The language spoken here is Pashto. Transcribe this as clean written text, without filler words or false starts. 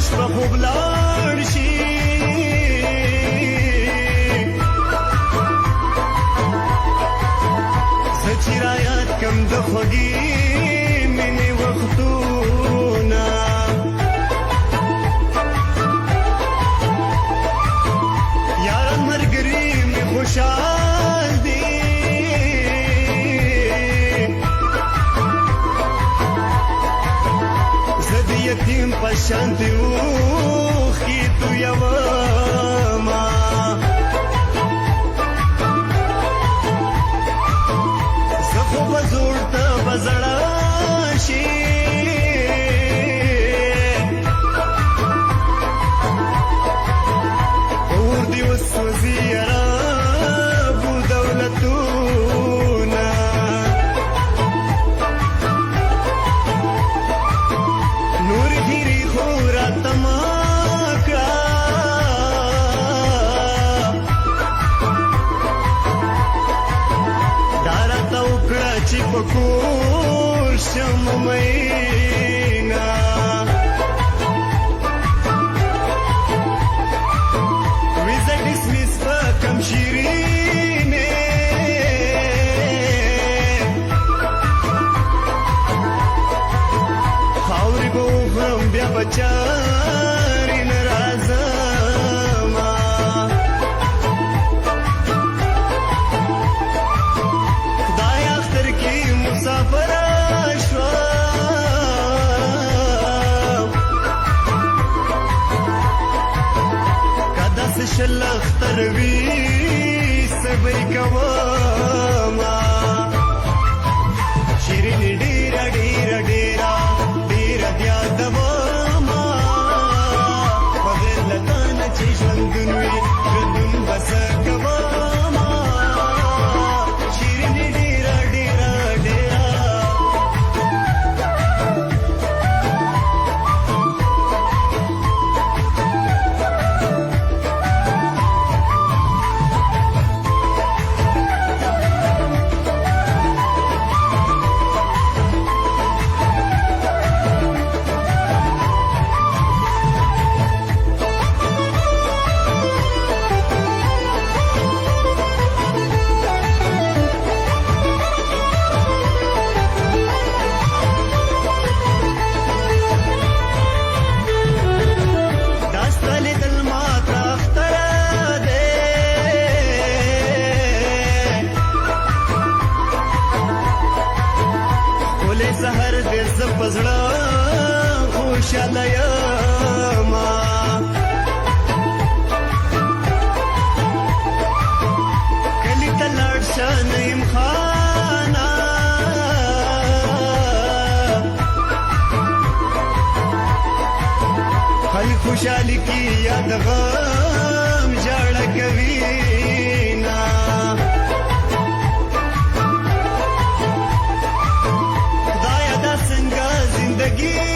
شپه خوب لاړ شي زه چې رایاد کم د خوږې مینې وختونه یاران ملګري مې خوشحال دي زه د یتیم په شانتې اوښکې تویومه زه خو به زوړ ته به زړه شي اور دې وسوځي یاره ابو دولتونه نور هیرې خو راته مه کړه دا راته وکړه چې په کور شم میینه ویزه ډسمیس په کم شیرینې خاورې به وخورم بیا به چارې نه راځمه خدای اختر کې مسافره شوم که داسې شل اختر وي صبر کومه شیرینې ډېره ډېره ډېره ډېره یادومه بغیر له تا نه چې ژوندون وي ژوندون به څه کومه شیرینې ډېره ډېره ډېره سهر دې زه په زړه خوشحاله یمه کلي ته لاړ شه نعیم خانه خلک خوشحالي کې یا د غم ژړه کوینه زندگی